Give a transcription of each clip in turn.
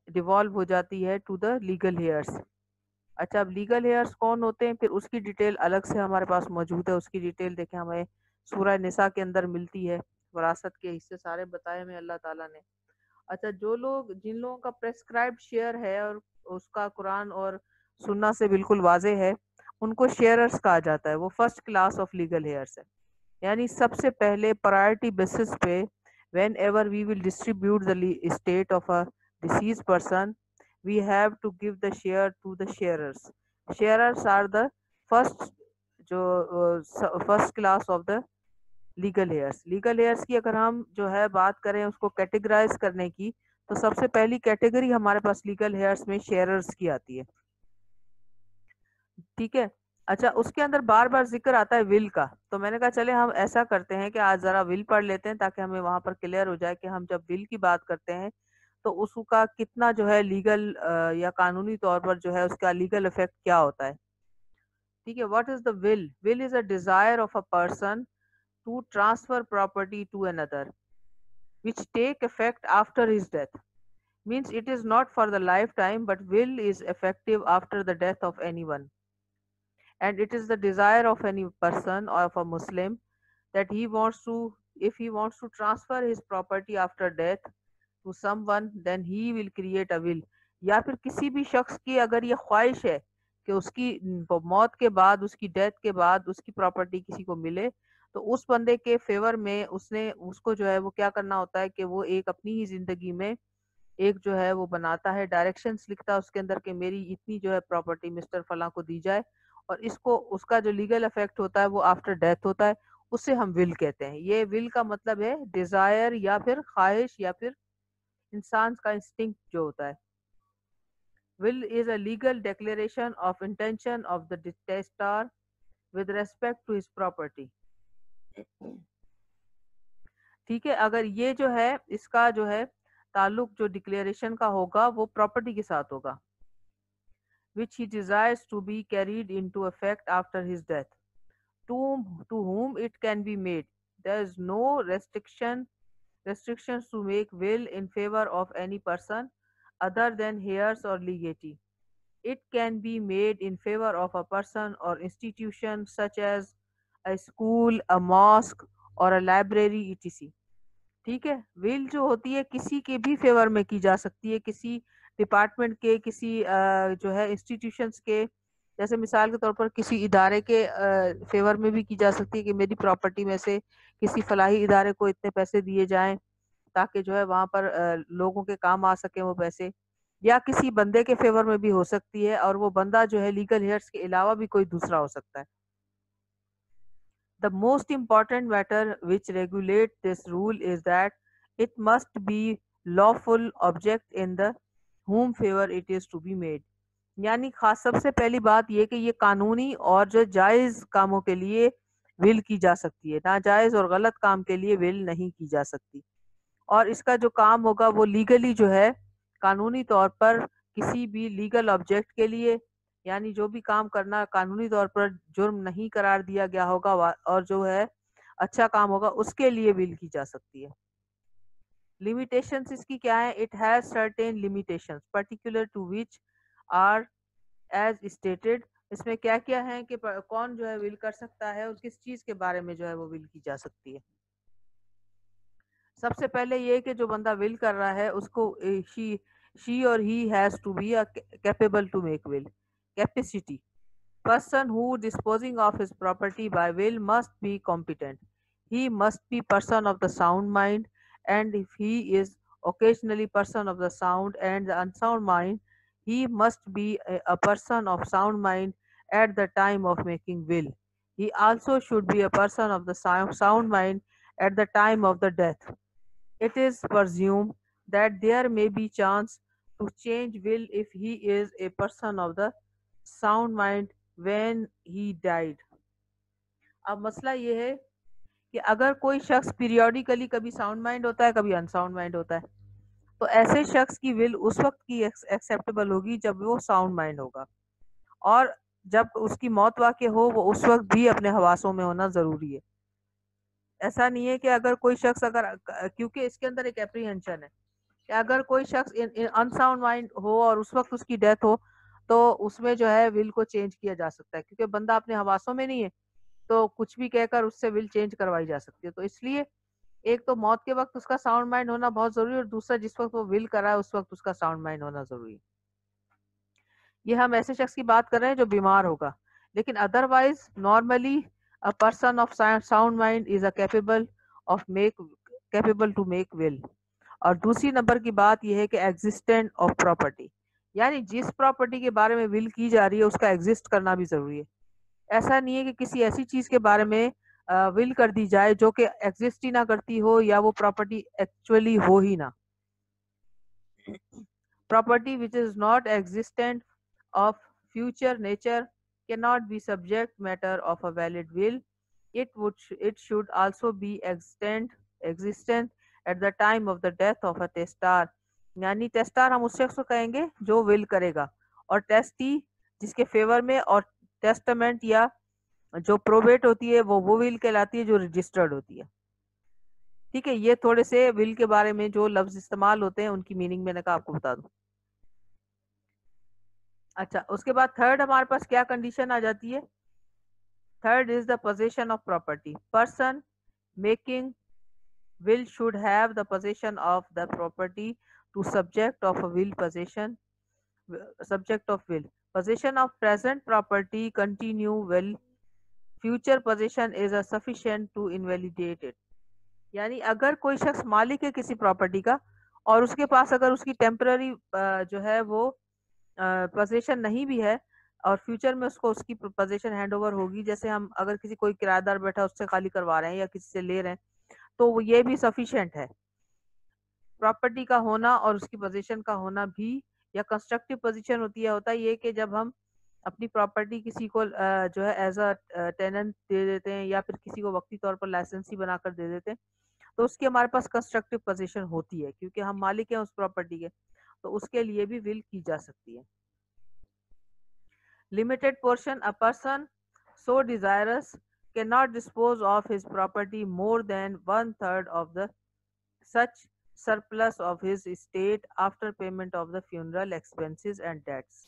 Devolve हो जाती है टू द लीगल हेयर्स। अच्छा, अब लीगल हेयर्स कौन होते हैं, फिर उसकी डिटेल अलग से हमारे पास मौजूद है। उसकी डिटेल देखें, हमें सूरह निसा के अंदर मिलती है। वरासत के हिस्से सारे बताए हमें अल्लाह ताला ने। अच्छा, जिन लोगों का प्रेस्क्राइब्ड शेयर है और उसका कुरान और सुन्ना से बिल्कुल वाजे है, उनको शेयरर्स कहा जाता है। वो first class of legal heirs है। यानी सबसे पहले प्रायोरिटी बेसिस पे whenever we will distribute the state of a deceased person, we have to give the share to the sharers. Sharers are the first, जो first class of the legal heirs. Legal heirs की अगर हम जो है बात करें उसको categorise करने की, तो सबसे पहली कैटेगरी हमारे पास लीगल हेयर्स में शेयरर्स की आती है। ठीक है। अच्छा, उसके अंदर बार बार जिक्र आता है विल का, तो मैंने कहा चले हम ऐसा करते हैं कि आज जरा विल पढ़ लेते हैं, ताकि हमें वहां पर क्लियर हो जाए कि हम जब विल की बात करते हैं तो उसका कितना जो है लीगल या कानूनी तौर पर जो है उसका लीगल इफेक्ट क्या होता है। ठीक है। What is the will? Will is a desire of a person to transfer property to another which take effect after his death. Means it is not for the lifetime, but will is effective after the death of anyone. And it is the desire of any person or of a Muslim that he wants to, if he wants to transfer his property after death to someone, then he will create a will. या फिर किसी भी शख्स की अगर ये ख्वाहिश है कि उसकी मौत के बाद, उसकी डेथ के बाद उसकी प्रॉपर्टी किसी को मिले, तो उस बंदे के फेवर में उसने उसको जो है वो क्या करना होता है कि वो एक अपनी ही जिंदगी में एक जो है वो बनाता है, डायरेक्शंस लिखता है उसके अंदर कि मेरी इतनी जो है प्रॉपर्टी मिस्टर फला को दी जाए, और इसको उसका जो लीगल इफेक्ट होता है वो आफ्टर डेथ होता है। उसे हम विल कहते हैं। ये विल का मतलब है डिजायर या फिर ख्वाहिश या फिर इंसान का इंस्टिंक्ट जो होता है। Will is a legal declaration of intention of the testator with respect to his property. ठीक है। अगर ये जो है इसका जो है ताल्लुक जो डिक्लेरेशन का होगा वो प्रॉपर्टी के साथ होगा, which he desires to be carried into effect after his death, to whom it can be made. There is no restrictions to make will in favor of any person other than heirs or legatee. It can be made in favor of a person or institution such as a school, a mosque, or a library, etc. ठीक है। Will जो होती है किसी के भी favour में की जा सकती है, किसी डिपार्टमेंट के, किसी जो है इंस्टीट्यूशंस के, जैसे मिसाल के तौर पर किसी इदारे के फेवर में भी की जा सकती है कि मेरी प्रॉपर्टी में से किसी फलाही इदारे को इतने पैसे दिए जाएं ताकि जो है वहां पर लोगों के काम आ सके वो पैसे। या किसी बंदे के फेवर में भी हो सकती है, और वो बंदा जो है लीगल हेयर्स के अलावा भी कोई दूसरा हो सकता है। The most important matter which regulate this rule is that it must be lawful object in the whom favor it is to be made। यानी खास सबसे पहली बात ये कि ये कानूनी और जो जायज कामों के लिए विल की जा सकती है, नाजायज और गलत काम के लिए विल नहीं की जा सकती। और इसका जो काम होगा वो लीगली जो है कानूनी तौर पर किसी भी लीगल ऑब्जेक्ट के लिए, यानी जो भी काम करना कानूनी तौर पर जुर्म नहीं करार दिया गया होगा और जो है अच्छा काम होगा उसके लिए विल की जा सकती है। लिमिटेशंस इसकी क्या है? It has certain limitations particular to which are as stated. इसमें क्या क्या है कि कौन जो है विल कर सकता है और किस चीज के बारे में जो है वो विल की जा सकती है। सबसे पहले ये कि जो बंदा विल कर रहा है उसको शी और he has to be capable to make will. Capacity, person who disposing of his property by will must be competent. He must be person of the sound mind, and if he is occasionally person of the sound and the unsound mind, he must be a person of sound mind at the time of making will. He also should be a person of the sound mind at the time of the death. It is presumed that there may be chance to change will if he is a person of the sound mind when he died. अब मसला ये है कि अगर कोई शख्स periodically कभी sound mind होता है कभी अनसाउंड माइंड होता है, तो ऐसे शख्स की विल उस वक्त की एक्सेप्टेबल होगी जब वो साउंड माइंड होगा, और जब उसकी मौत वाक़ हो वो उस वक्त भी अपने हवासों में होना ज़रूरी है। ऐसा नहीं है कि अगर कोई शख्स अगर क्योंकि इसके अंदर एक एप्रीहेंशन है कि अगर कोई शख्स अनसाउंड माइंड हो और उस वक्त उसकी डेथ हो, तो उसमें जो है विल को चेंज किया जा सकता है, क्योंकि बंदा अपने हवासों में नहीं है, तो कुछ भी कहकर उससे विल चेंज करवाई जा सकती है। तो इसलिए एक तो मौत के वक्त उसका साउंड माइंड होना बहुत जरूरी है, और दूसरा जिस वक्त वो विल कर रहा है उस वक्त उसका साउंड माइंड होना जरूरी है। ये हम ऐसे शख्स की बात कर रहे हैं जो बीमार होगा, लेकिन otherwise normally a person of sound mind is a capable to make will. और दूसरी नंबर की बात यह है कि एग्जिस्टेंट ऑफ प्रॉपर्टी, यानी जिस प्रॉपर्टी के बारे में विल की जा रही है उसका एग्जिस्ट करना भी जरूरी है। ऐसा नहीं है कि किसी ऐसी चीज के बारे में विल कर दी जाए जो कि एग्जिस्ट ही ना करती हो, या वो प्रॉपर्टी एक्चुअली हो ही ना। Property which is not existent of future nature cannot be subject matter of a valid will. It should also be existent at the time of the death of a testar। यानी tester हम उस शख्स को कहेंगे जो will करेगा, और tasty जिसके फेवर में, और टेस्टामेंट या जो प्रोबेट होती है वो विल कहलाती है जो रजिस्टर्ड होती है। ठीक है, ये थोड़े से विल के बारे में जो लफ्ज इस्तेमाल होते हैं उनकी मीनिंग मैंने कहा आपको बता दूं। अच्छा, उसके बाद थर्ड हमारे पास क्या कंडीशन आ जाती है? Third is the position of property. Person making will should have the possession of the property to subject of a will possession subject of will possession of present property continue will future possession is a sufficient to invalidate it। यानी अगर कोई शख्स मालिक है किसी property का, और उसके पास अगर उसकी टेम्पररी जो है वो पोजीशन नहीं भी है, और फ्यूचर में उसको उसकी पोजीशन हैंड ओवर होगी, जैसे हम अगर किसी कोई किराएदार बैठा उससे खाली करवा रहे हैं या किसी से ले रहे हैं, तो वो ये भी सफिशिएंट है। प्रॉपर्टी का होना और उसकी पोजीशन का होना भी, या कंस्ट्रक्टिव पोजीशन होती है, होता ये कि जब हम अपनी प्रॉपर्टी किसी को जो है एज अ टेनेंट दे देते हैं, या फिर किसी को वक्ती तौर पर लाइसेंसी बनाकर दे देते हैं, तो उसकी हमारे पास कंस्ट्रक्टिव पोजीशन होती है, क्योंकि हम मालिक हैं उस प्रॉपर्टी के, तो उसके लिए भी विल की जा सकती है। Limited portion, a person so desirous cannot dispose of his property more than 1/3 of the such surplus of his estate after payment of the funeral expenses and debts।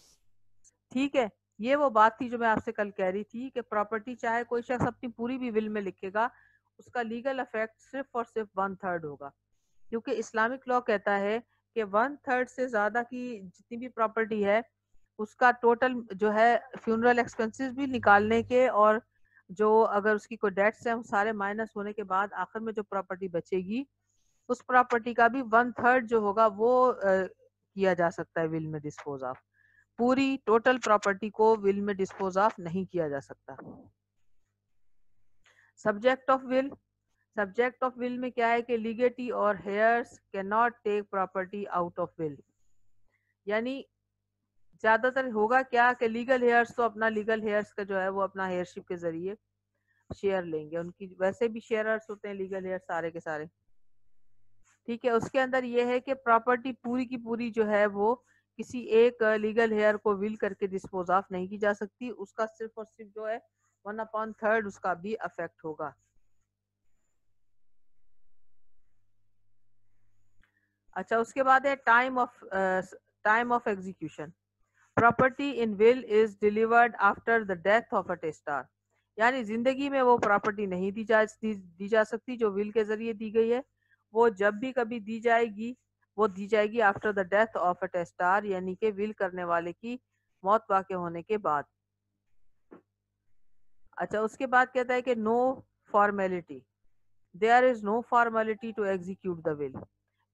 ठीक है, ये वो बात थी जो मैं आपसे कल कह रही थी कि प्रॉपर्टी चाहे कोई शख्स अपनी पूरी भी विल में लिखेगा, उसका लीगल इफेक्ट सिर्फ और सिर्फ 1/3 होगा, क्योंकि इस्लामिक लॉ कहता है कि 1/3 से ज्यादा की जितनी भी प्रॉपर्टी है उसका टोटल जो है फ्यूनरल एक्सपेंसेस भी निकालने के, और जो अगर उसकी कोई डेट्स है सारे माइनस होने के बाद आखिर में जो प्रॉपर्टी बचेगी, उस प्रॉपर्टी का भी 1/3 जो होगा वो किया जा सकता है विल में डिस्पोज ऑफ। पूरी टोटल प्रॉपर्टी को विल में डिस्पोज ऑफ नहीं किया जा सकता। Subject of will, subject of will में क्या है कि लीगेटी और heirs can not take property out of will. यानी ज्यादातर होगा क्या कि लीगल हेयर्स तो अपना लीगल हेयर्स का जो है वो अपना हेयरशिप के जरिए शेयर लेंगे, उनकी वैसे भी शेयरर्स होते हैं लीगल हेयर सारे के सारे। ठीक है, उसके अंदर ये है कि प्रॉपर्टी पूरी की पूरी जो है वो किसी एक लीगल हेयर को विल करके डिस्पोज ऑफ नहीं की जा सकती, उसका सिर्फ और सिर्फ जो है 1/3 उसका भी अफेक्ट होगा। अच्छा, उसके बाद है time of execution. Property in will is delivered after the death of a tester. यानी जिंदगी में वो प्रॉपर्टी नहीं दी जा सकती जो विल के जरिए दी गई है, वो जब भी कभी दी जाएगी वो दी जाएगी after the death of a tester, यानी कि विल करने वाले की मौत वाक़ होने के बाद। अच्छा, उसके बाद कहता है कि no formality, there is no formality to execute the will.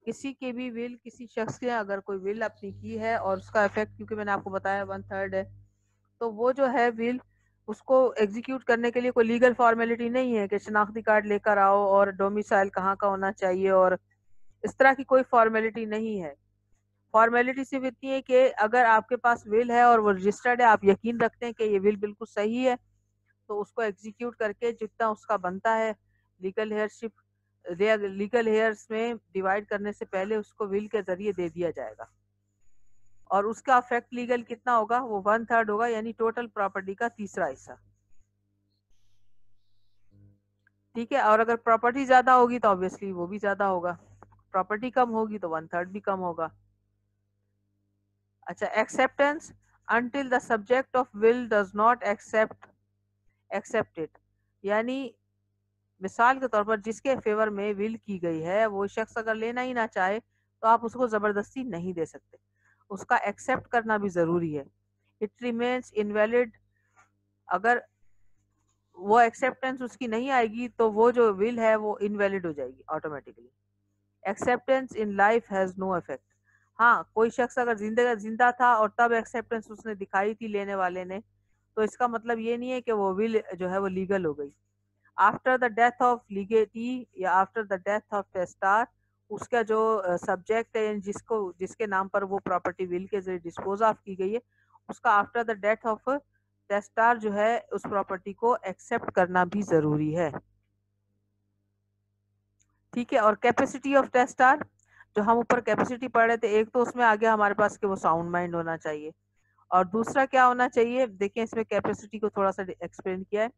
किसी के भी विल, किसी शख्स ने अगर कोई विल अपनी की है और उसका इफेक्ट क्योंकि मैंने आपको बताया 1/3 है, तो वो जो है विल उसको एग्जीक्यूट करने के लिए कोई लीगल फॉर्मेलिटी नहीं है कि शनाख्ती कार्ड लेकर आओ और डोमिसाइल कहाँ का होना चाहिए, और इस तरह की कोई फॉर्मेलिटी नहीं है। फॉर्मेलिटी सिर्फ इतनी है कि अगर आपके पास विल है और वो रजिस्टर्ड है, आप यकीन रखते हैं कि ये विल बिल्कुल सही है, तो उसको एग्जीक्यूट करके जितना उसका बनता है लीगल हेयरशिप, लीगल हेयर्स में डिवाइड करने से पहले उसको विल के जरिए दे दिया जाएगा, और उसका इफेक्ट लीगल कितना होगा, वो 1/3 होगा, यानी टोटल प्रॉपर्टी का तीसरा हिस्सा। ठीक है, और अगर प्रॉपर्टी ज्यादा होगी तो ऑब्वियसली वो भी ज्यादा होगा। प्रॉपर्टी कम होगी तो 1/3 भी कम होगा। अच्छा, acceptance, until the subject of will does not accept it, यानी मिसाल के तौर पर जिसके फेवर में विल की गई है वो शख्स अगर लेना ही ना चाहे तो आप उसको जबरदस्ती नहीं दे सकते, उसका एक्सेप्ट करना भी जरूरी है। इट रिमेन्स इनवैलिड, अगर वो एक्सेप्टेंस उसकी नहीं आएगी तो वो जो विल है वो इनवैलिड हो जाएगी automatically. Acceptance in life has no effect, हाँ कोई शख्स अगर जिंदा था और तब एक्सेप्टेंस उसने दिखाई थी लेने वाले ने, तो इसका मतलब ये नहीं है कि वो विल जो है वो लीगल हो गई। आफ्टर द डेथ ऑफ लीगेटी या after the death of tester, उसका जो सब्जेक्ट है जिसके नाम पर वो प्रॉपर्टी विल के जरिए डिस्पोज ऑफ की गई है, उसका after the death of tester जो है उस प्रॉपर्टी को एक्सेप्ट करना भी जरूरी है। ठीक है, और कैपेसिटी ऑफ टेस्टार जो हम ऊपर कैपेसिटी पढ़ रहे थे, एक तो उसमें आ गया हमारे पास कि वो साउंड माइंड होना चाहिए, और दूसरा क्या होना चाहिए, देखिए इसमें कैपेसिटी को थोड़ा सा एक्सप्लेन किया है।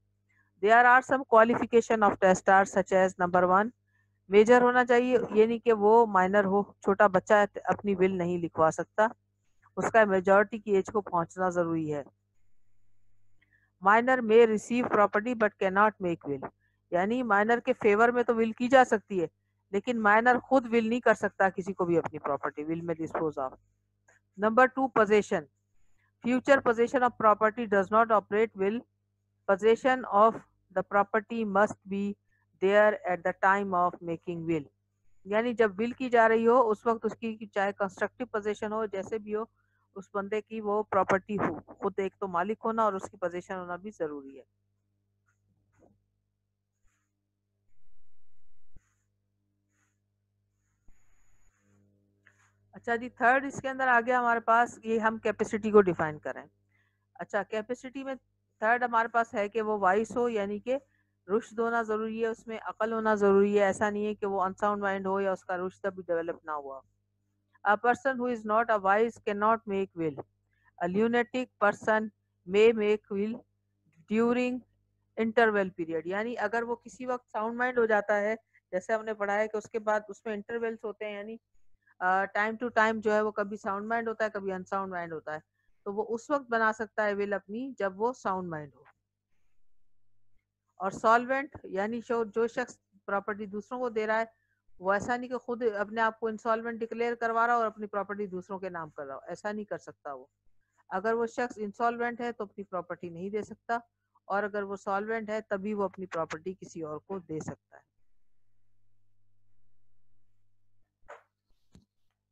There are some qualification of testator such as, number 1 major होना चाहिए, ये नहीं कि वो माइनर हो, छोटा बच्चा अपनी विल नहीं लिखवा सकता, उसका मेजॉरिटी की एज को पहुंचना जरूरी है। माइनर में receive property but can not make will, यानी माइनर के फेवर में तो विल की जा सकती है लेकिन माइनर खुद विल नहीं कर सकता किसी को भी अपनी प्रॉपर्टी विल में dispose of. Number 2 possession, future possession of property does not operate will, possession of the property must be there at the time of making will, यानी जब विल की जा रही हो उस वक्त उसकी चाहे कंस्ट्रक्टिव पोजेशन हो जैसे भी हो, उस बंदे की वो प्रॉपर्टी हो, खुद एक तो मालिक होना और उसकी पोजेशन होना भी जरूरी है। अच्छा जी, थर्ड इसके अंदर आ गया हमारे पास, ये हम कैपेसिटी को डिफाइन करें। अच्छा, कैपेसिटी में थर्ड हमारे पास है कि वो वाइस हो, यानी कि रुश्द होना ज़रूरी है, उसमें अकल होना ज़रूरी है, ऐसा नहीं है कि वो अनसाउंड माइंड हो या उसका रुश्द अभी डेवलप ना हुआ। अ person who is not a wise can not make will, a lunatic person may make will during interval period, यानी अगर वो किसी वक्त साउंड माइंड हो जाता है, जैसे हमने पढ़ा है कि उसके बाद उसमें इंटरवेल्स होते हैं, यानी टाइम टू टाइम जो है वो कभी साउंड माइंड होता है कभी अनसाउंड माइंड होता है, तो वो उस वक्त बना सकता है विल अपनी जब वो साउंड माइंड हो। और सॉल्वेंट, यानी जो शख्स प्रॉपर्टी दूसरों को दे रहा है वो ऐसा नहीं कि खुद अपने आप को इंसॉल्वेंट डिक्लेयर करवा रहा हो और अपनी प्रॉपर्टी दूसरों के नाम कर रहा हो, ऐसा नहीं कर सकता वो। अगर वो शख्स इंसॉल्वेंट है तो अपनी प्रॉपर्टी नहीं दे सकता, और अगर वो सॉल्वेंट है तभी वो अपनी प्रॉपर्टी किसी और को दे सकता है।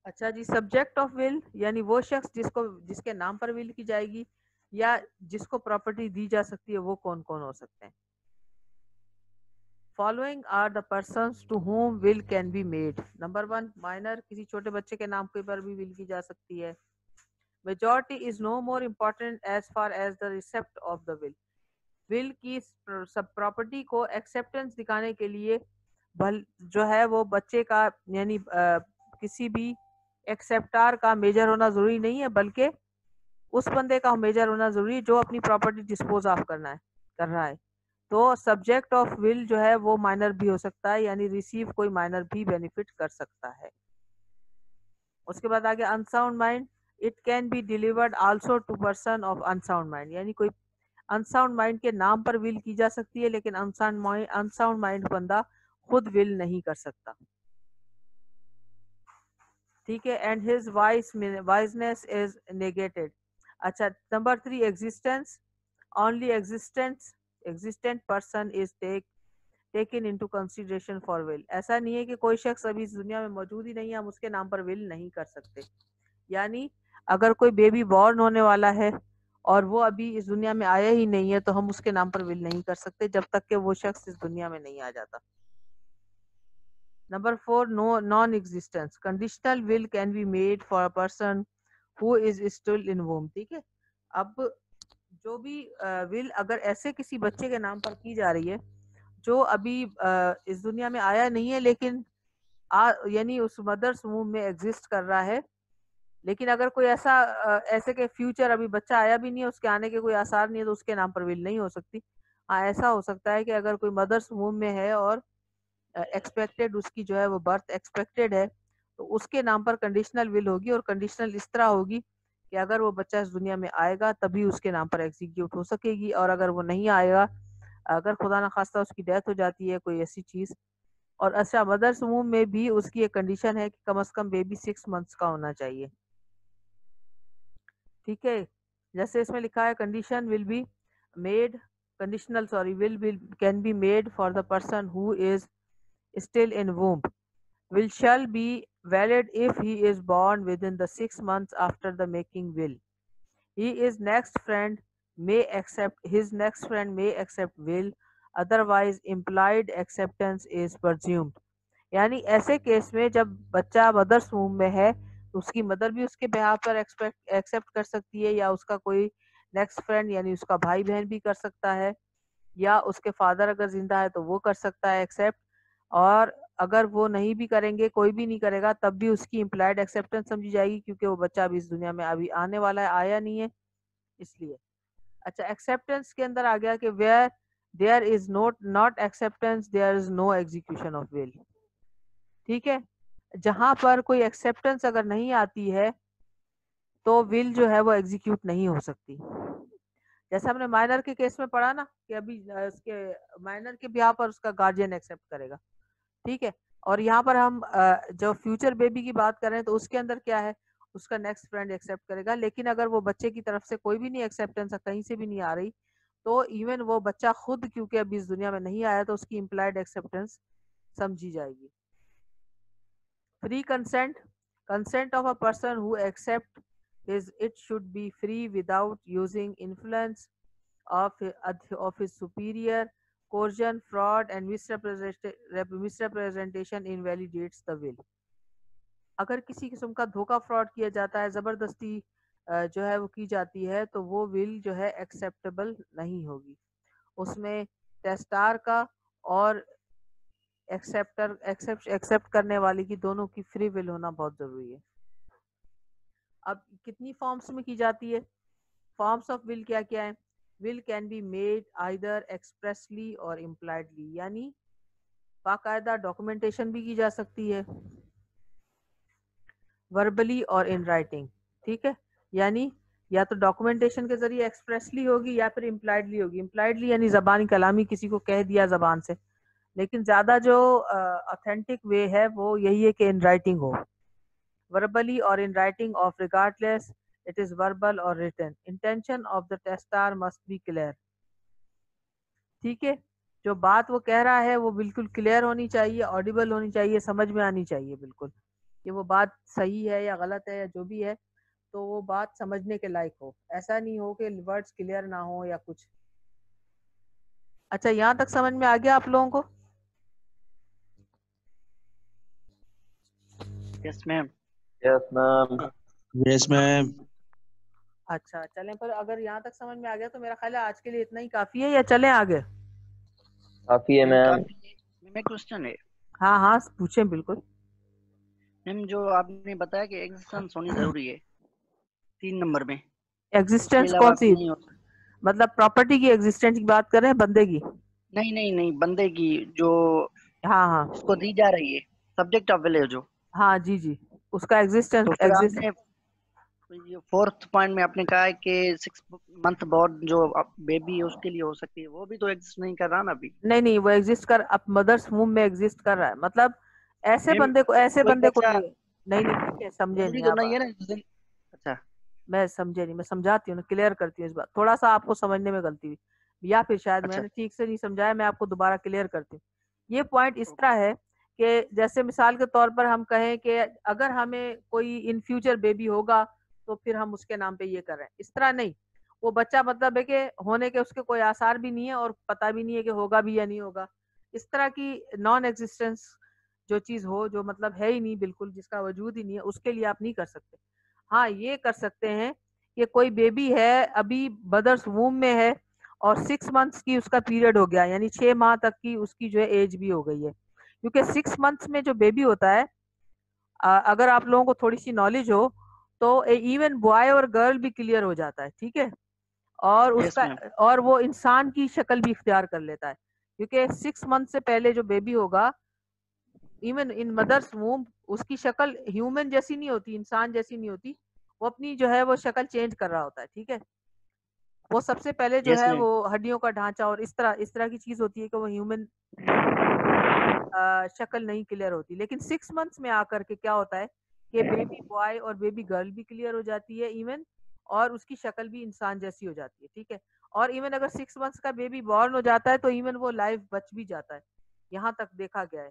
अच्छा जी, सब्जेक्ट ऑफ विल, यानी वो शख्स जिसके नाम पर विल की जाएगी या जिसको प्रॉपर्टी दी जा सकती है, वो कौन कौन हो सकते हैं। Following are the persons to whom will can be made. Number 1 minor, किसी छोटे बच्चे के नाम के पर भी विल की जा सकती है। Majority is no more important as far as the receipt of the will, will की सब प्रॉपर्टी को एक्सेप्टेंस दिखाने के लिए भल जो है वो बच्चे का यानी किसी भी एक्सेप्टार का मेजर होना जरूरी नहीं है, बल्कि उस बंदे का मेजर होना जरूरी है जो अपनी प्रॉपर्टी डिस्पोज ऑफ कर रहा है। तो सब्जेक्ट ऑफ विल जो है वो माइनर भी हो सकता है, यानी रिसीव कोई माइनर भी बेनिफिट कर सकता है। उसके बाद आगे unsound mind, it can be delivered also to person of unsound mind, यानी कोई अनसाउंड माइंड के नाम पर विल की जा सकती है लेकिन अनसाउंड माइंड बंदा खुद विल नहीं कर सकता। ठीक है, and his wiseness is negated. अच्छा, number 3 existence, only existent person is taken into consideration for will, ऐसा नहीं है कि कोई शख्स अभी इस दुनिया में मौजूद ही नहीं है हम उसके नाम पर विल नहीं कर सकते। यानी अगर कोई बेबी बॉर्न होने वाला है और वो अभी इस दुनिया में आया ही नहीं है तो हम उसके नाम पर विल नहीं कर सकते जब तक कि वो शख्स इस दुनिया में नहीं आ जाता। Number 4 no non existence, conditional will can be made for a person who is still in womb. ठीक है, अब जो भी विल अगर ऐसे किसी बच्चे के नाम पर की जा रही है जो अभी इस दुनिया में आया नहीं है लेकिन यानी उस मदर्स वूम में एग्जिस्ट कर रहा है, लेकिन अगर कोई ऐसे के फ्यूचर अभी बच्चा आया भी नहीं है, उसके आने के कोई आसार नहीं है, तो उसके नाम पर विल नहीं हो सकती। हाँ, ऐसा हो सकता है कि अगर कोई मदर्स वूम में है और एक्सपेक्टेड उसकी जो है वो बर्थ एक्सपेक्टेड है, तो उसके नाम पर कंडीशनल विल होगी। और कंडीशनल इस तरह होगी कि अगर वो बच्चा इस दुनिया में आएगा तभी उसके नाम पर एग्जीक्यूट हो सकेगी, और अगर वो नहीं आएगा, अगर खुदा ना खास्ता उसकी डेथ हो जाती है कोई ऐसी चीज। और अच्छा, मदर्स वूम में भी उसकी एक कंडीशन है कि कम से कम बेबी 6 मंथ्स का होना चाहिए। ठीक है, जैसे इसमें लिखा है condition will be made, conditional sorry will can be made for the person who is still in womb, will shall be valid if he is born within the 6 months after the making will. He is next friend may accept his next friend may accept will, otherwise implied acceptance is presumed. यानी ऐसे case में जब बच्चा mother's वूम में है तो उसकी mother भी उसके बिहाफ पर एक्सेप्ट कर सकती है, या उसका कोई नेक्स्ट फ्रेंड यानी उसका भाई बहन भी कर सकता है, या उसके फादर अगर जिंदा है तो वो कर सकता है एक्सेप्ट। और अगर वो नहीं भी करेंगे, कोई भी नहीं करेगा, तब भी उसकी इम्प्लाइड एक्सेप्टेंस समझी जाएगी, क्योंकि वो बच्चा अभी इस दुनिया में अभी आने वाला है, आया नहीं है इसलिए। अच्छा, एक्सेप्टेंस के अंदर आ गया कि where there is not acceptance there is no execution of will. ठीक है, जहां पर कोई एक्सेप्टेंस अगर नहीं आती है तो विल जो है वो एग्जीक्यूट नहीं हो सकती। जैसे हमने माइनर के केस में पढ़ा ना कि अभी उसके माइनर के बिहाफ पर उसका गार्जियन एक्सेप्ट करेगा। ठीक है, और यहाँ पर हम जो फ्यूचर बेबी की बात कर रहे हैं तो उसके अंदर क्या है, उसका नेक्स्ट फ्रेंड एक्सेप्ट करेगा। लेकिन अगर वो बच्चे की तरफ से कोई भी नहीं एक्सेप्टेंस कहीं से भी नहीं आ रही, तो इवन वो बच्चा खुद क्योंकि अभी इस दुनिया में नहीं आया तो उसकी इम्प्लाइड एक्सेप्टेंस समझी जाएगी। Free consent, consent of a person who accept is it should be free without using influence of his superior. Coercion, fraud and misrepresentation invalidates the will. अगर किसी किस्म का धोखा फ्रॉड किया जाता है, जबरदस्ती जो है वो की जाती है, तो वो विल जो है एक्सेप्टेबल नहीं होगी। उसमें टेस्टार का और एक्सेप्ट करने वाले की दोनों की फ्री विल होना बहुत जरूरी है। अब कितनी फॉर्म्स में की जाती है? फॉर्म्स ऑफ विल क्या क्या है? Will can be made either expressly और इम्प्लाइडली, यानी बाकायदा डॉक्यूमेंटेशन भी की जा सकती है, वर्बली और इन राइटिंग। ठीक है, यानी या तो डॉक्यूमेंटेशन के जरिए एक्सप्रेसली होगी या फिर इम्प्लाइडली होगी। इम्प्लाइडली यानी जबानी कलामी किसी को कह दिया जबान से, लेकिन ज्यादा जो ऑथेंटिक वे है वो यही है कि इन राइटिंग हो। verbally or in writing of regardless it is verbal or written, intention of the testar must be clear। ठीक है, जो बात वो कह रहा है वो बिल्कुल क्लियर होनी चाहिए, ऑडिबल होनी चाहिए, समझ में आनी चाहिए बिल्कुल कि वो बात सही है या गलत है या जो भी है, तो वो बात समझने के लायक हो। ऐसा नहीं हो कि वर्ड्स क्लियर ना हो या कुछ। अच्छा, यहाँ तक समझ में आ गया आप लोगों को? Yes ma'am. Yes ma'am. Yes ma'am. अच्छा चलें, पर अगर यहाँ तक समझ में आ गया तो मेरा ख्याल है आज के लिए इतना ही काफी है, या चलें आगे? काफी है मैम। मैं क्वेश्चन है। हाँ हाँ पूछें बिल्कुल। मैम जो आपने बताया कि एग्जिस्टेंस होनी जरूरी है 3 नंबर में, एग्जिस्टेंस कौन सी? नहीं होता। मतलब प्रॉपर्टी की एग्जिस्टेंस की बात कर रहे हैं, बंदे की? नहीं नहीं नहीं, बंदे की जो हाँ हाँ इसको दी जा रही है सब्जेक्ट ऑफ विल जो। हाँ जी जी, उसका एग्जिस्टेंस तो फिर आपने ये 4th पॉइंट में आपने कहा है कि 6 मंथ बोर्ड जो बेबी है उसके लिए हो सकती है, वो भी तो एग्जिस्ट नहीं कर रहा ना अभी। नहीं नहीं, वो एग्जिस्ट कर अब मदर्स वूम में एग्जिस्ट कर रहा है। मतलब ऐसे मैम बंदे को कोई बच्चा नहीं नहीं नहीं, ठीक है, समझे जरूरी नहीं तो आप। नहीं है ना अच्छा मैं समझे नहीं, मैं समझाती हूँ ना, क्लियर करती हूँ इस बात। थोड़ा सा आपको समझने में गलती हुई, या फिर शायद अच्छा मैंने ठीक से नहीं समझाया, मैं आपको दोबारा क्लियर करती हूँ। ये पॉइंट इस तरह है कि जैसे मिसाल के तौर पर हम कहें कि अगर हमें कोई इन फ्यूचर बेबी होगा तो फिर हम उसके नाम पे ये कर रहे हैं, इस तरह नहीं। वो बच्चा मतलब है कि होने के उसके कोई आसार भी नहीं है और पता भी नहीं है कि होगा भी या नहीं होगा। इस तरह की नॉन एग्जिस्टेंस जो चीज हो, जो मतलब है ही नहीं बिल्कुल, जिसका वजूद ही नहीं है, उसके लिए आप नहीं कर सकते। हाँ ये कर सकते हैं कि कोई बेबी है अभी मदर्स वूम में है और 6 मंथ्स की उसका पीरियड हो गया, यानी 6 माह तक की उसकी जो है एज भी हो गई है। क्योंकि 6 मंथ्स में जो बेबी होता है, अगर आप लोगों को थोड़ी सी नॉलेज हो तो इवन बॉय और गर्ल भी क्लियर हो जाता है। ठीक है, और यस उसका मैम। और वो इंसान की शक्ल भी इख्तियार कर लेता है, क्योंकि 6 मंथ से पहले जो बेबी होगा इवन इन मदर्स वूम उसकी शक्ल ह्यूमन जैसी नहीं होती, इंसान जैसी नहीं होती, वो अपनी जो है वो शक्ल चेंज कर रहा होता है, ठीक है। वो सबसे पहले जो यस है मैम। वो हड्डियों का ढांचा और इस तरह की चीज होती है कि वो ह्यूमन शक्ल नहीं क्लियर होती, लेकिन 6 मंथ्स में आकर के क्या होता है कि बेबी बॉय और बेबी गर्ल भी क्लियर हो जाती है इवन, और उसकी शक्ल भी इंसान जैसी हो जाती है, ठीक है। और इवन अगर 6 मंथ्स का बेबी बॉर्न हो जाता है तो इवन वो लाइफ बच भी जाता है, यहाँ तक देखा गया है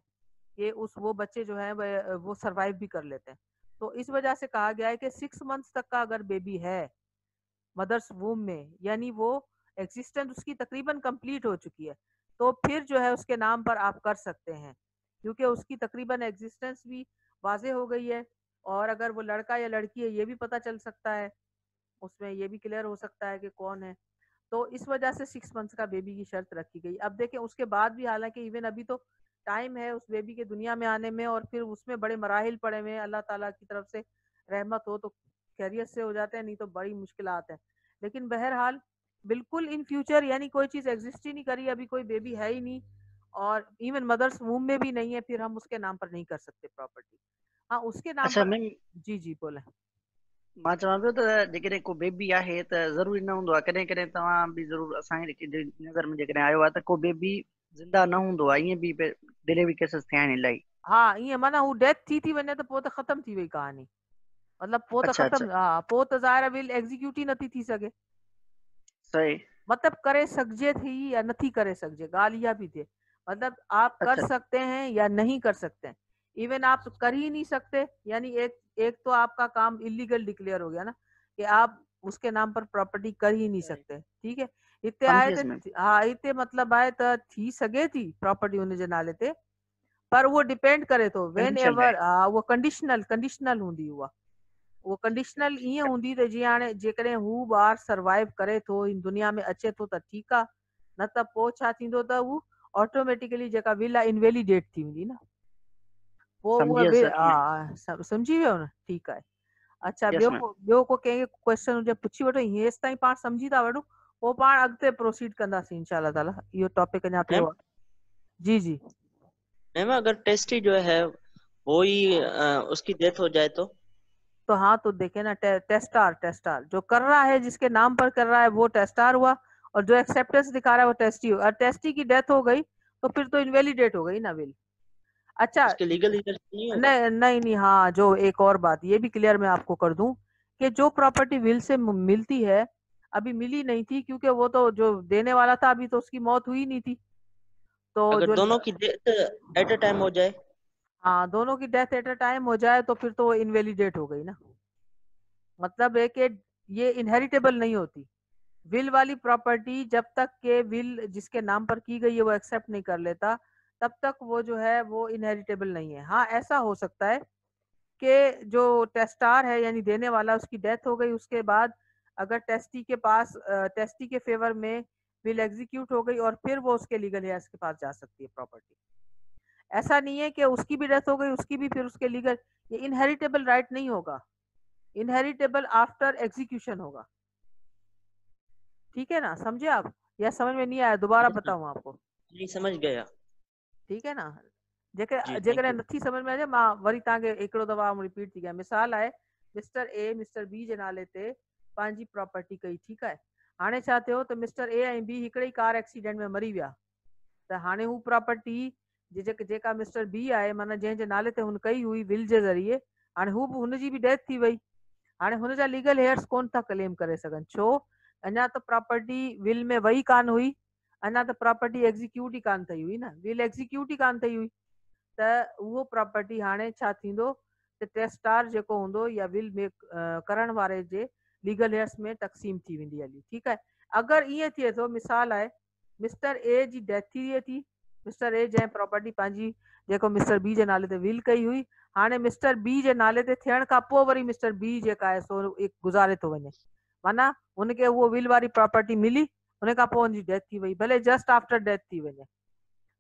कि वो बच्चे जो है वो सरवाइव भी कर लेते हैं। तो इस वजह से कहा गया है कि 6 मंथ्स तक का अगर बेबी है मदर्स वूम में, यानी वो एग्जिस्टेंस उसकी तकरीबन कंप्लीट हो चुकी है, तो फिर जो है उसके नाम पर आप कर सकते हैं, क्योंकि उसकी तकरीबन एग्जिस्टेंस भी वाजे हो गई है, और अगर वो लड़का या लड़की है ये भी पता चल सकता है, उसमें ये भी क्लियर हो सकता है कि कौन है। तो इस वजह से 6 मंथ्स का बेबी की शर्त रखी गई। अब देखें उसके बाद भी, हालांकि इवन अभी तो टाइम है उस बेबी के दुनिया में आने में, और फिर उसमें बड़े मराहिल पड़े हुए हैं, अल्लाह ताला की तरफ से रहमत हो तो खैरियत से हो जाते हैं, नहीं तो बड़ी मुश्किलात है। लेकिन बहरहाल बिल्कुल इन फ्यूचर यानी कोई चीज़ एग्जिस्ट ही नहीं करी, अभी कोई बेबी है ही नहीं, और इवन मदर्स वूम में भी नहीं है, फिर हम उसके नाम पर नहीं कर सकते प्रॉपर्टी। हाँ उसके नाम अच्छा पर। मैम, जी जी बोले। मां चवां पियो त जेकॾहिं को बेबी आहे त ज़रूरी न हूंदो आहे, कॾहिं कॾहिं तव्हां बि ज़रूरु असांजी नज़र में जेकॾहिं आयो आहे त को बेबी ज़िंदा न हूंदो आहे, ईअं बि डिलीवरी केसेस थिया आहिनि इलाही। हाँ ईअं माना हू डेथ थी वञे त पोइ त ख़तम थी वई कहानी, मतलब पोइ त अच्छा अच्छा। ख़तम, हाँ पोइ त ज़ाहिर विल एग्जीक्यूट ही नथी थी सघे, सही। मतलब करे सघिजे थी या नथी करे सघिजे, ॻाल्हि इहा भी थिए, मतलब आप कर अच्छा सकते हैं या नहीं कर सकते हैं। इवन आप कर ही नहीं सकते, यानी एक एक तो आपका काम इलीगल डिक्लेयर हो गया ना, कि आप उसके नाम पर प्रॉपर्टी कर ही नहीं सही, सकते, ठीक है। हिते आए समझियसि मैम। त हाँ हिते मतलब आहे त थी सघे थी प्रॉपर्टी हुन जे नाले ते, पर वो डिपेंड करे थो वेन कंडीशन एवर, आहे। हा उहा कंडीशनल हूंदी, उहा कंडीशनल ईअं हूंदी त जीअं हाणे जेकॾहिं हू ॿार सर्वाइव करे थो हिन दुनिया में अचे थो त ठीकु आहे, न त पोइ छा थींदो त हू ऑटोमेटिकली जेका विल आहे इनवेलिडेट थी वेंदी न, पोइ उहा समझियसि कीअं। सम्झी वियो न, ठीकु आहे। अच्छा यस मैम। ॿियो को कंहिंखे क्वेश्चन हुजे पुछी वठो, हेसि ताईं पाण सम्झी था वठूं, पोइ पाण अॻिते प्रोसीड कंदासीं इंशाल्लाह ताला, इहो टॉपिक अञा मैम पियो आहे। जी जी। मैम अगर टेस्टी जो है वो ही उसकी डेथ हो जाए तो हाँ तो देखे ना, टेस्टार जो कर रहा है, जिसके नाम पर कर रहा है वो टेस्टार हुआ, और जो एक्सेप्टेंस दिखा रहा है वो टेस्टी हुआ, और टेस्टी की डेथ हो गई तो फिर तो इनवेलिडेट हो गई ना विल। अच्छा उसके लीगल इधर नहीं होगा। नहीं नहीं नहीं, हाँ जो एक और बात ये भी क्लियर मैं आपको कर दूं, कि जो प्रॉपर्टी विल से मिलती है, अभी मिली नहीं थी क्योंकि वो तो जो देने वाला था अभी तो उसकी मौत हुई नहीं थी, तो अगर जो दोनों की डेथ एट अ टाइम हो जाए। हाँ दोनों की डेथ एट अ टाइम हो जाए तो फिर तो वो इनवेलिडेट हो गई ना, मतलब है कि ये इनहेरिटेबल नहीं होती। विल वाली प्रॉपर्टी जब तक के विल जिसके नाम पर की गई है वो एक्सेप्ट नहीं कर लेता, तब तक वो जो है वो इनहेरिटेबल नहीं है। हाँ ऐसा हो सकता है कि जो टेस्टार है यानी देने वाला, उसकी डेथ हो गई, उसके बाद अगर टेस्टी के पास टेस्टी के फेवर में विल एग्जीक्यूट हो गई और फिर वो उसके लीगल हेयर्स के पास जा सकती है प्रॉपर्टी। ऐसा नहीं है कि उसकी भी डेथ हो गई उसकी भी फिर उसके लीगल, ये इनहेरिटेबल राइट नहीं होगा, इनहेरिटेबल आफ्टर एग्जीक्यूशन होगा, ठीक है ना, समझे आप, या समझ में नहीं आया, दोबारा Yes, ma'am. बताऊं आपको। नहीं समझ गया। ठीक है ना, जी थैंक जेकॾहिं यू। नथी समझ में अचे मां वरी तव्हांखे हिकिड़ो दफ़ा रिपीट थी कयां। मिसाल आहे, मिस्टर ए मिस्टर बी जे नाले ते पंहिंजी प्रॉपर्टी कई, ठीकु आहे। हाणे छा थियो त मिस्टर ए ऐं बी हिकिड़े ई कार एक्सीडेंट में मरी विया, त हाणे हू प्रॉपर्टी जेका मिस्टर बी आहे माना जंहिंजे नाले ते हुन कई हुई विल जे ज़रिए, हाणे हू बि हुनजी बि डेथ थी वई, हाणे हुनजा लीगल हेयर्स कोन था क्लेम करे सघनि, छो अञा त प्रॉपर्टी विल में वई कान हुई, अञा त प्रॉपर्टी एग्जीक्यूट ई कान ठही हुई न, विल एग्जीक्यूट ई कान ठही हुई, त उहो प्रॉपर्टी हाणे छा थींदो त टेस्टार जेको हूंदो या विल में करण वारे जे लीगल हेयर्स में तक़सीम थी वेंदी हली, ठीकु आहे। अगरि ईअं थिए थो, मिसाल आहे मिस्टर ए जी डेथ थी, मिस्टर ए जंहिं प्रॉपर्टी पंहिंजी जेको मिस्टर बी जे नाले ते विल कई हुई, हाणे मिस्टर बी जे नाले ते थियण खां पोइ वरी मिस्टर बी जेका आहे सो गुज़ारे थो वञे, माना हुनखे उहो विल वारी प्रॉपर्टी मिली, हुन खां पोइ हुनजी डेथ थी वई, भले जस्ट आफ्टर डेथ थी वञे,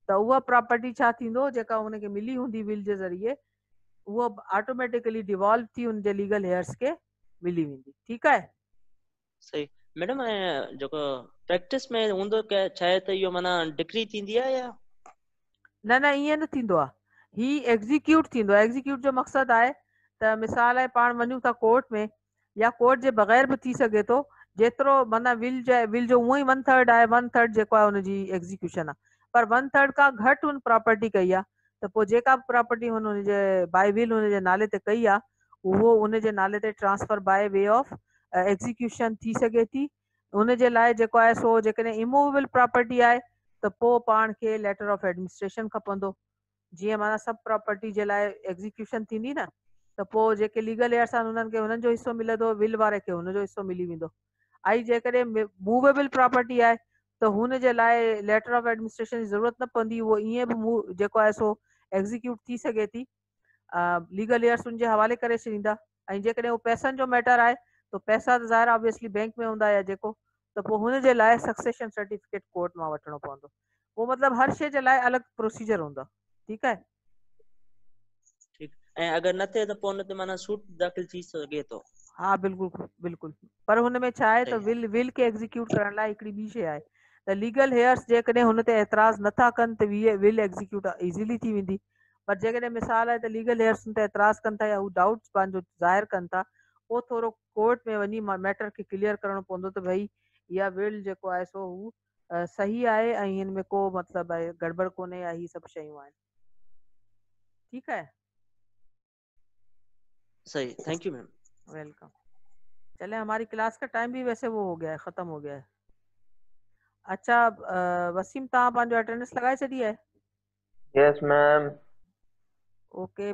त उहा प्रॉपर्टी छा थींदो जेका हुनखे मिली हूंदी विल जे ज़रिए, उहो ऑटोमेटिकली डिवॉल्व थी हुनजे लीगल हेयर्स खे मिली वेंदी, ठीकु आहे। सही मैडम जेको प्रैक्टिस में हूंदो छा आहे त इहो माना डिक्री थींदी आहे या न न ईअं न थींदो आहे, ही एग्जीक्यूट थींदो आहे। एग्जीक्यूट जो मक़सदु आहे त मिसाल आहे पाण वञूं था कोर्ट में, या कोर्ट जे बग़ैर बि थी सघे थो, जेतिरो माना विल जो उहो ई 1/3 आहे, 1/3 जेको आहे हुनजी एग्जीक्यूशन आहे, पर 1/3 खां घटि हुन प्रॉपर्टी कई आहे त पोइ जेका बि प्रॉपर्टी हुनजे बाय विल हुनजे नाले ते कई आहे उहो हुनजे नाले ते transfer by way of execution थी सघे थी। हुनजे लाइ जेको आहे सो जेकॾहिं इमूवेबल प्रॉपर्टी आहे त पोइ पाण खे लेटर ऑफ एडमिनिस्ट्रेशन खपंदो। जीअं माना सब प्रॉपर्टी जे लाइ एग्जीक्यूशन थींदी न, त पोइ जेके लीगल एयर्स आहिनि उन्हनि खे हुननि जो हिसो मिलंदो, विल वारे खे हुनजो हिसो मिली वेंदो। ऐं जेकॾहिं मूवेबल प्रॉपर्टी आहे त हुन जे लाइ लेटर ऑफ एडमिनिस्ट्रेशन जी ज़रूरत न पवंदी, उहो ईअं बि जेको आहे सो एग्जीक्यूट थी सघे थी, लीगल एयर्स उनजे हवाले करे छॾींदा। ऐं जेकॾहिं उहो पैसनि जो मैटर आहे त पैसा त ज़ाहिर ऑब्वियसली बैंक में हूंदा या जेको, त पोइ हुन जे लाइ सक्सेशन सर्टिफिकेट कोर्ट मां वठिणो पवंदो। पोइ मतिलबु हर शइ जे लाइ अलॻि प्रोसीजर हूंदो। ठीकु आहे। ठीकु। ऐं अगरि न थिए त पोइ हुन ते माना सूट दाख़िल थी सघे थो। हाँ बिल्कुलु बिल्कुलु, पर हुन में छा आहे त सही। विल खे एग्जीक्यूट करण लाइ हिकिड़ी ॿी शइ आहे त लीगल हेयर्स जेकॾहिं हुन ते एतिराज़ नथा कनि त विल एग्जीक्यूट इज़ीली थी वेंदी। पर जेकॾहिं मिसाल आहे त लीगल हेयर्स हुन ते एतिराज़ कनि था या हू डाउट्स पंहिंजो ज़ाहिर कनि था, पोइ थोरो कोर्ट में वञी मैटर खे क्लियर करणो पवंदो त भई इहा विल जेको आहे सो हू सही आहे ऐं हिन में को मतिलबु आहे गड़बड़ कोन्हे या ही सभु शयूं आहिनि। ठीकु है। सही, थैंक यू मैम। वेलकम। चले हमारी क्लास का टाइम भी वैसे वो हो गया है, ख़त्म हो गया है। अच्छा वसीम तव्हां पंहिंजो अटेंडेंस लगाए छॾी आहे? Yes ma'am. ओके